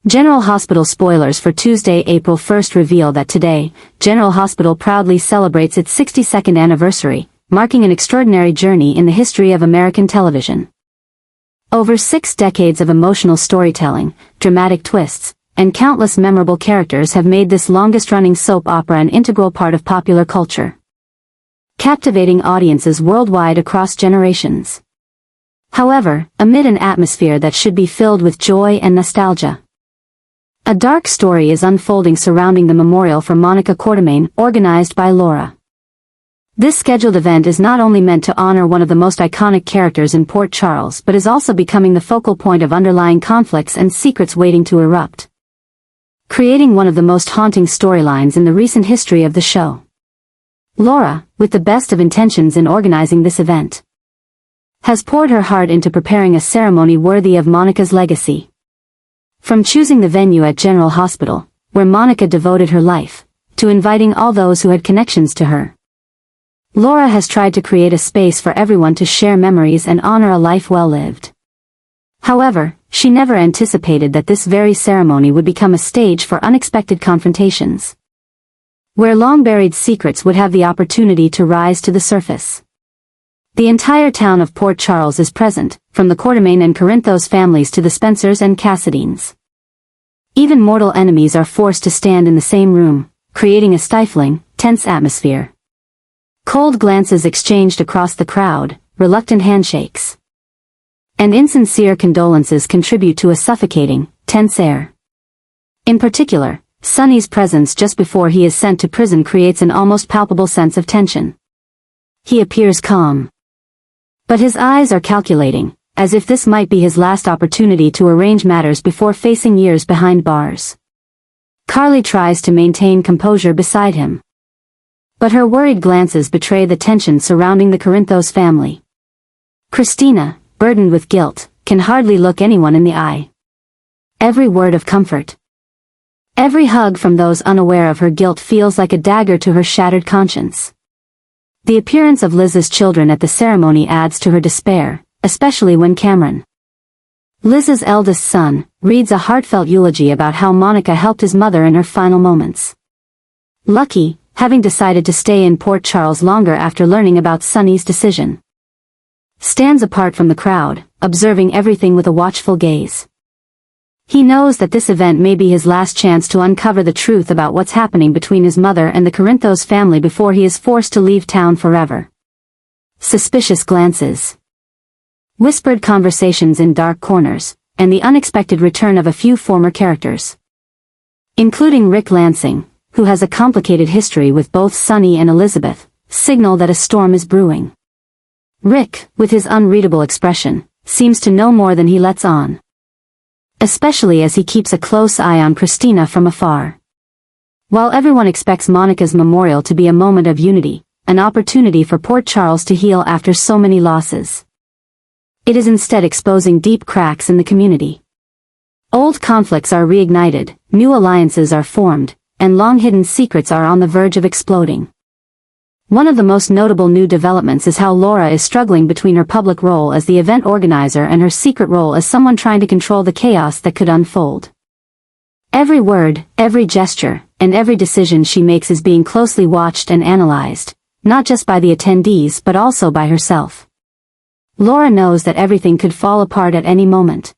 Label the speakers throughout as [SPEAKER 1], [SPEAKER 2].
[SPEAKER 1] General Hospital spoilers for Tuesday, April 1st reveal that today, General Hospital proudly celebrates its 62nd anniversary, marking an extraordinary journey in the history of American television. Over 6 decades of emotional storytelling, dramatic twists, and countless memorable characters have made this longest-running soap opera an integral part of popular culture, captivating audiences worldwide across generations. However, amid an atmosphere that should be filled with joy and nostalgia, a dark story is unfolding surrounding the memorial for Monica Quartermaine, organized by Laura. This scheduled event is not only meant to honor one of the most iconic characters in Port Charles but is also becoming the focal point of underlying conflicts and secrets waiting to erupt, creating one of the most haunting storylines in the recent history of the show. Laura, with the best of intentions in organizing this event, has poured her heart into preparing a ceremony worthy of Monica's legacy. From choosing the venue at General Hospital, where Monica devoted her life, to inviting all those who had connections to her, Laura has tried to create a space for everyone to share memories and honor a life well lived. However, she never anticipated that this very ceremony would become a stage for unexpected confrontations, where long-buried secrets would have the opportunity to rise to the surface. The entire town of Port Charles is present, from the Quartermaine and Corinthos families to the Spencers and Cassidines. Even mortal enemies are forced to stand in the same room, creating a stifling, tense atmosphere. Cold glances exchanged across the crowd, reluctant handshakes, and insincere condolences contribute to a suffocating, tense air. In particular, Sonny's presence just before he is sent to prison creates an almost palpable sense of tension. He appears calm, but his eyes are calculating, as if this might be his last opportunity to arrange matters before facing years behind bars. Carly tries to maintain composure beside him, but her worried glances betray the tension surrounding the Corinthos family. Kristina, burdened with guilt, can hardly look anyone in the eye. Every word of comfort, every hug from those unaware of her guilt feels like a dagger to her shattered conscience. The appearance of Liz's children at the ceremony adds to her despair, especially when Cameron, Liz's eldest son, reads a heartfelt eulogy about how Monica helped his mother in her final moments. Lucky, having decided to stay in Port Charles longer after learning about Sonny's decision, stands apart from the crowd, observing everything with a watchful gaze. He knows that this event may be his last chance to uncover the truth about what's happening between his mother and the Corinthos family before he is forced to leave town forever. Suspicious glances, whispered conversations in dark corners, and the unexpected return of a few former characters, including Rick Lansing, who has a complicated history with both Sonny and Elizabeth, signal that a storm is brewing. Rick, with his unreadable expression, seems to know more than he lets on, especially as he keeps a close eye on Kristina from afar. While everyone expects Monica's memorial to be a moment of unity, an opportunity for Port Charles to heal after so many losses, it is instead exposing deep cracks in the community. Old conflicts are reignited, new alliances are formed, and long-hidden secrets are on the verge of exploding. One of the most notable new developments is how Laura is struggling between her public role as the event organizer and her secret role as someone trying to control the chaos that could unfold. Every word, every gesture, and every decision she makes is being closely watched and analyzed, not just by the attendees but also by herself. Laura knows that everything could fall apart at any moment,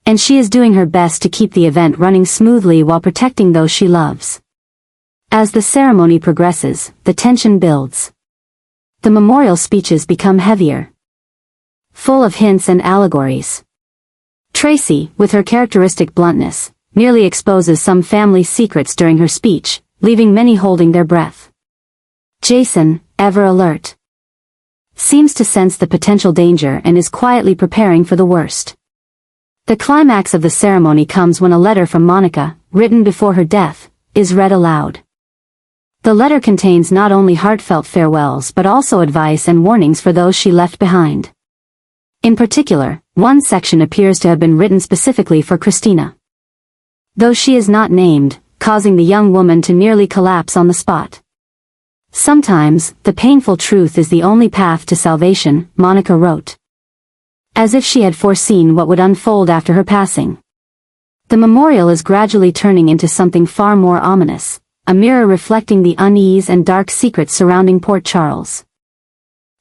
[SPEAKER 1] and she is doing her best to keep the event running smoothly while protecting those she loves. As the ceremony progresses, the tension builds. The memorial speeches become heavier, full of hints and allegories. Tracy, with her characteristic bluntness, merely exposes some family secrets during her speech, leaving many holding their breath. Jason, ever alert, seems to sense the potential danger and is quietly preparing for the worst. The climax of the ceremony comes when a letter from Monica, written before her death, is read aloud. The letter contains not only heartfelt farewells but also advice and warnings for those she left behind. In particular, one section appears to have been written specifically for Kristina, though she is not named, causing the young woman to nearly collapse on the spot. Sometimes, the painful truth is the only path to salvation, Monica wrote, as if she had foreseen what would unfold after her passing. The memorial is gradually turning into something far more ominous, a mirror reflecting the unease and dark secrets surrounding Port Charles.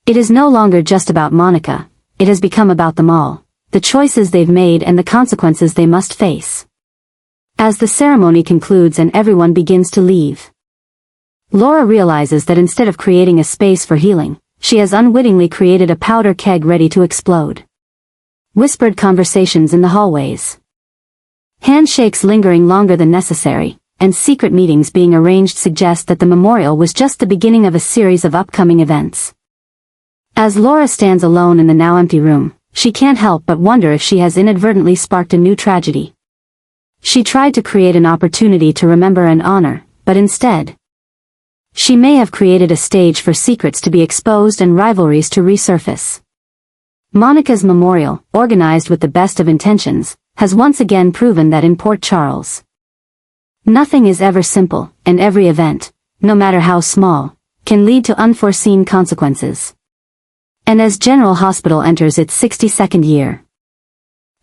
[SPEAKER 1] It is no longer just about Monica, it has become about them all, the choices they've made and the consequences they must face. As the ceremony concludes and everyone begins to leave, Laura realizes that instead of creating a space for healing, she has unwittingly created a powder keg ready to explode. Whispered conversations in the hallways, handshakes lingering longer than necessary, and secret meetings being arranged suggest that the memorial was just the beginning of a series of upcoming events. As Laura stands alone in the now empty room, she can't help but wonder if she has inadvertently sparked a new tragedy. She tried to create an opportunity to remember and honor, but instead, she may have created a stage for secrets to be exposed and rivalries to resurface. Monica's memorial, organized with the best of intentions, has once again proven that in Port Charles, nothing is ever simple, and every event, no matter how small, can lead to unforeseen consequences. And as General Hospital enters its 62nd year,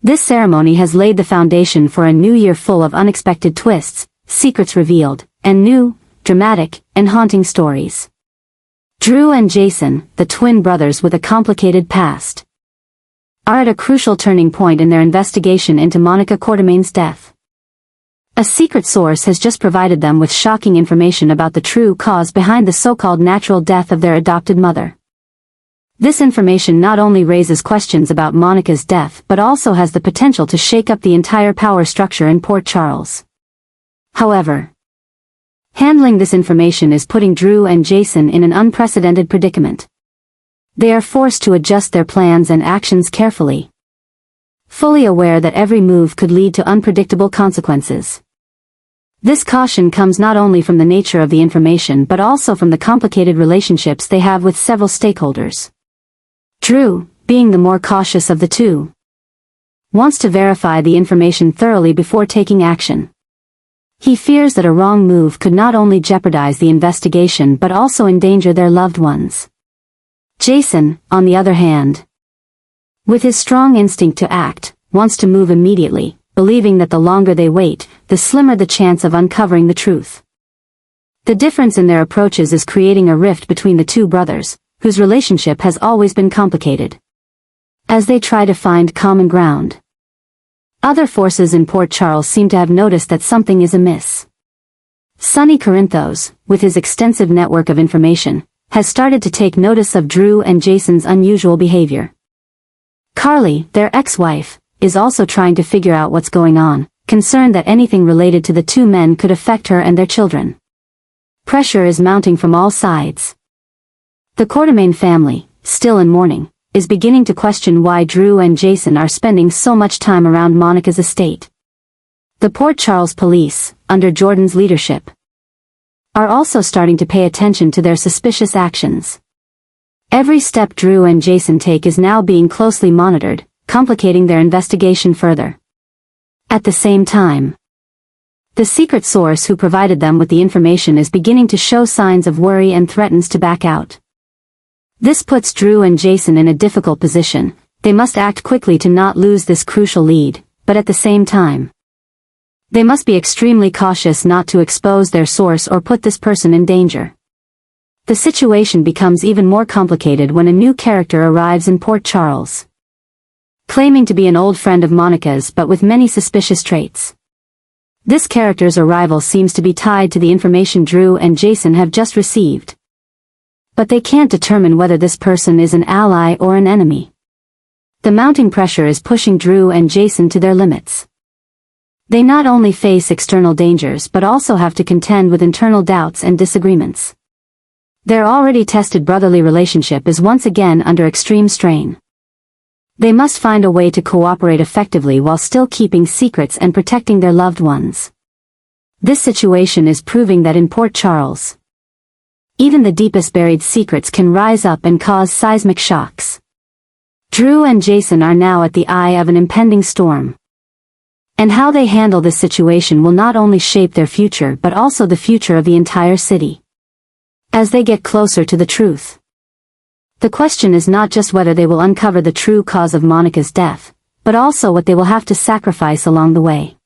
[SPEAKER 1] this ceremony has laid the foundation for a new year full of unexpected twists, secrets revealed, and new, dramatic, and haunting stories. Drew and Jason, the twin brothers with a complicated past, are at a crucial turning point in their investigation into Monica Quartermain's death. A secret source has just provided them with shocking information about the true cause behind the so-called natural death of their adopted mother. This information not only raises questions about Monica's death but also has the potential to shake up the entire power structure in Port Charles. However, handling this information is putting Drew and Jason in an unprecedented predicament. They are forced to adjust their plans and actions carefully, fully aware that every move could lead to unpredictable consequences. This caution comes not only from the nature of the information but also from the complicated relationships they have with several stakeholders. Drew, being the more cautious of the two, wants to verify the information thoroughly before taking action. He fears that a wrong move could not only jeopardize the investigation but also endanger their loved ones. Jason, on the other hand, with his strong instinct to act, wants to move immediately, believing that the longer they wait, the slimmer the chance of uncovering the truth. The difference in their approaches is creating a rift between the two brothers, whose relationship has always been complicated. As they try to find common ground, other forces in Port Charles seem to have noticed that something is amiss. Sonny Corinthos, with his extensive network of information, has started to take notice of Drew and Jason's unusual behavior. Carly, their ex-wife, is also trying to figure out what's going on, concerned that anything related to the two men could affect her and their children. Pressure is mounting from all sides. The Quartermain family, still in mourning, is beginning to question why Drew and Jason are spending so much time around Monica's estate. The Port Charles police, under Jordan's leadership, are also starting to pay attention to their suspicious actions. Every step Drew and Jason take is now being closely monitored, complicating their investigation further. At the same time, the secret source who provided them with the information is beginning to show signs of worry and threatens to back out. This puts Drew and Jason in a difficult position. They must act quickly to not lose this crucial lead, but at the same time, they must be extremely cautious not to expose their source or put this person in danger. The situation becomes even more complicated when a new character arrives in Port Charles, claiming to be an old friend of Monica's but with many suspicious traits. This character's arrival seems to be tied to the information Drew and Jason have just received, but they can't determine whether this person is an ally or an enemy. The mounting pressure is pushing Drew and Jason to their limits. They not only face external dangers but also have to contend with internal doubts and disagreements. Their already tested brotherly relationship is once again under extreme strain. They must find a way to cooperate effectively while still keeping secrets and protecting their loved ones. This situation is proving that in Port Charles, even the deepest buried secrets can rise up and cause seismic shocks. Drew and Jason are now at the eye of an impending storm. And how they handle this situation will not only shape their future but also the future of the entire city. As they get closer to the truth, the question is not just whether they will uncover the true cause of Monica's death, but also what they will have to sacrifice along the way.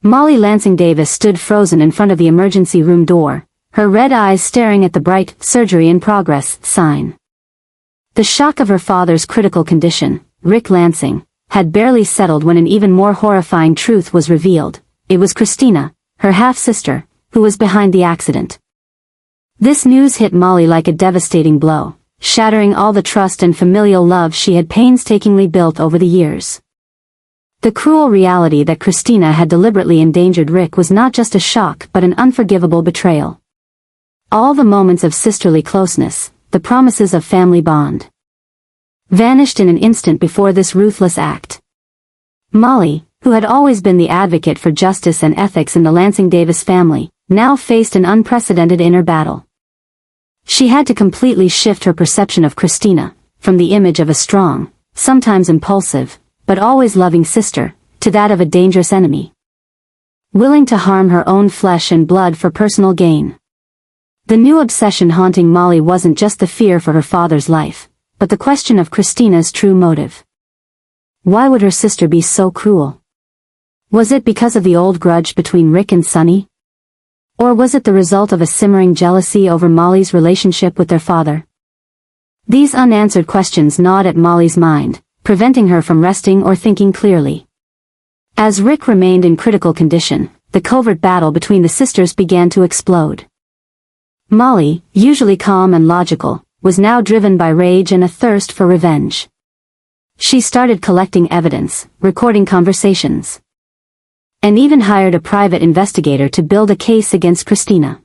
[SPEAKER 1] Molly Lansing Davis stood frozen in front of the emergency room door, her red eyes staring at the bright "surgery in progress" sign. The shock of her father's critical condition, Rick Lansing, had barely settled when an even more horrifying truth was revealed. It was Kristina, her half-sister, who was behind the accident. This news hit Molly like a devastating blow, shattering all the trust and familial love she had painstakingly built over the years. The cruel reality that Kristina had deliberately endangered Rick was not just a shock but an unforgivable betrayal. All the moments of sisterly closeness, the promises of family bond, vanished in an instant before this ruthless act. Molly, who had always been the advocate for justice and ethics in the Lansing Davis family, now faced an unprecedented inner battle. She had to completely shift her perception of Kristina, from the image of a strong, sometimes impulsive, but always loving sister, to that of a dangerous enemy, willing to harm her own flesh and blood for personal gain. The new obsession haunting Molly wasn't just the fear for her father's life, but the question of Kristina's true motive. Why would her sister be so cruel? Was it because of the old grudge between Rick and Sonny? Or was it the result of a simmering jealousy over Molly's relationship with their father? These unanswered questions gnawed at Molly's mind, preventing her from resting or thinking clearly. As Rick remained in critical condition, the covert battle between the sisters began to explode. Molly, usually calm and logical, was now driven by rage and a thirst for revenge. She started collecting evidence, recording conversations, and even hired a private investigator to build a case against Kristina.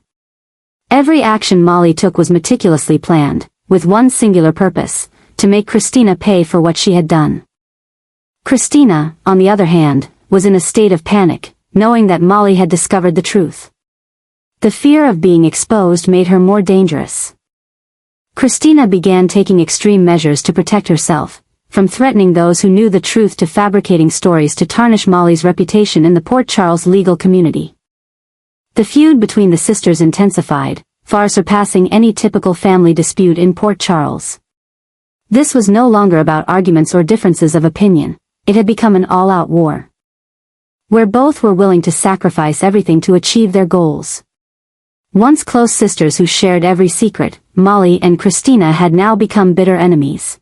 [SPEAKER 1] Every action Molly took was meticulously planned, with one singular purpose: to make Kristina pay for what she had done. Kristina, on the other hand, was in a state of panic, knowing that Molly had discovered the truth. The fear of being exposed made her more dangerous. Kristina began taking extreme measures to protect herself, from threatening those who knew the truth to fabricating stories to tarnish Molly's reputation in the Port Charles legal community. The feud between the sisters intensified, far surpassing any typical family dispute in Port Charles. This was no longer about arguments or differences of opinion. It had become an all-out war, where both were willing to sacrifice everything to achieve their goals. Once close sisters who shared every secret, Molly and Kristina had now become bitter enemies.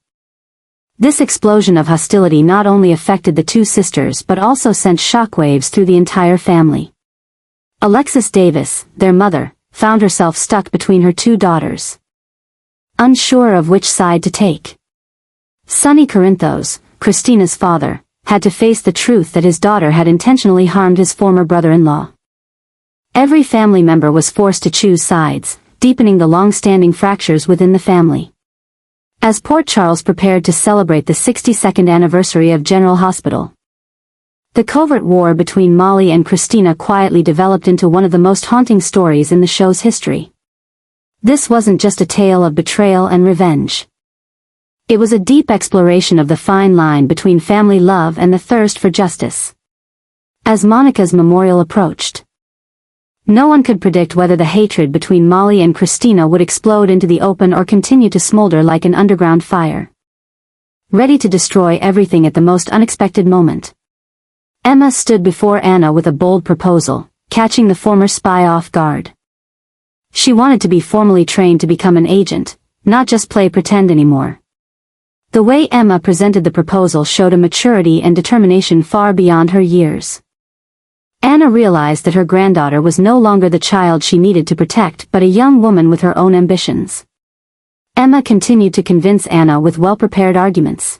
[SPEAKER 1] This explosion of hostility not only affected the two sisters but also sent shockwaves through the entire family. Alexis Davis, their mother, found herself stuck between her two daughters, unsure of which side to take. Sonny Corinthos, Kristina's father, had to face the truth that his daughter had intentionally harmed his former brother-in-law. Every family member was forced to choose sides, deepening the long-standing fractures within the family. As Port Charles prepared to celebrate the 62nd anniversary of General Hospital, the covert war between Molly and Kristina quietly developed into one of the most haunting stories in the show's history. This wasn't just a tale of betrayal and revenge. It was a deep exploration of the fine line between family love and the thirst for justice. As Monica's memorial approached, no one could predict whether the hatred between Molly and Kristina would explode into the open or continue to smolder like an underground fire, ready to destroy everything at the most unexpected moment. Emma stood before Anna with a bold proposal, catching the former spy off guard. She wanted to be formally trained to become an agent, not just play pretend anymore. The way Emma presented the proposal showed a maturity and determination far beyond her years. Anna realized that her granddaughter was no longer the child she needed to protect but a young woman with her own ambitions. Emma continued to convince Anna with well-prepared arguments,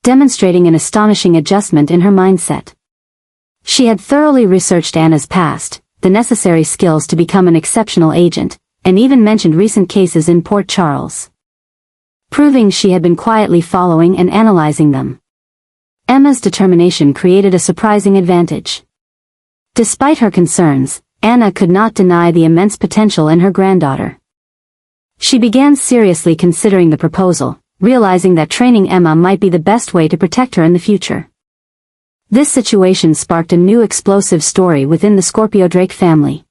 [SPEAKER 1] demonstrating an astonishing adjustment in her mindset. She had thoroughly researched Anna's past, the necessary skills to become an exceptional agent, and even mentioned recent cases in Port Charles, proving she had been quietly following and analyzing them. Emma's determination created a surprising advantage. Despite her concerns, Anna could not deny the immense potential in her granddaughter. She began seriously considering the proposal, realizing that training Emma might be the best way to protect her in the future. This situation sparked a new explosive story within the Scorpio Drake family.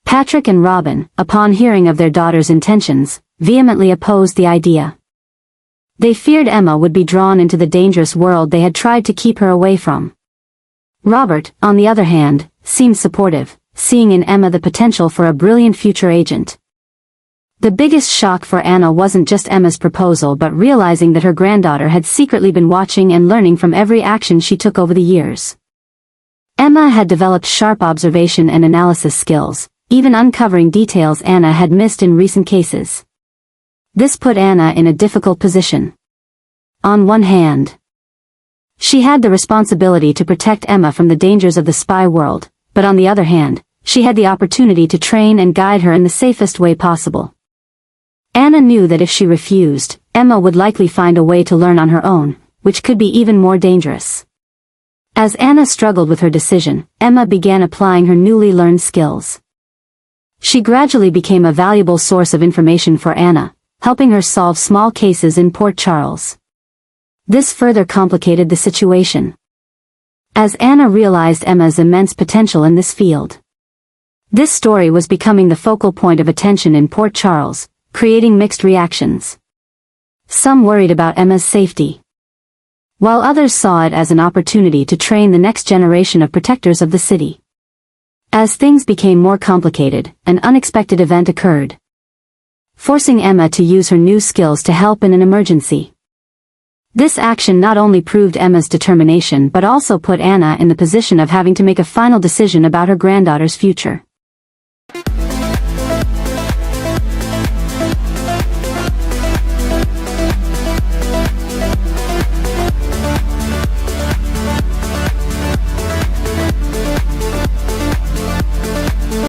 [SPEAKER 1] Patrick and Robin, upon hearing of their daughter's intentions, vehemently opposed the idea. They feared Emma would be drawn into the dangerous world they had tried to keep her away from. Robert, on the other hand, seemed supportive, seeing in Emma the potential for a brilliant future agent. The biggest shock for Anna wasn't just Emma's proposal but realizing that her granddaughter had secretly been watching and learning from every action she took over the years. Emma had developed sharp observation and analysis skills, even uncovering details Anna had missed in recent cases. This put Anna in a difficult position. On one hand, she had the responsibility to protect Emma from the dangers of the spy world, but on the other hand, she had the opportunity to train and guide her in the safest way possible. Anna knew that if she refused, Emma would likely find a way to learn on her own, which could be even more dangerous. As Anna struggled with her decision, Emma began applying her newly learned skills. She gradually became a valuable source of information for Anna, helping her solve small cases in Port Charles. This further complicated the situation, as Anna realized Emma's immense potential in this field. This story was becoming the focal point of attention in Port Charles, creating mixed reactions. Some worried about Emma's safety, while others saw it as an opportunity to train the next generation of protectors of the city. As things became more complicated, an unexpected event occurred, forcing Emma to use her new skills to help in an emergency. This action not only proved Emma's determination but also put Anna in the position of having to make a final decision about her granddaughter's future.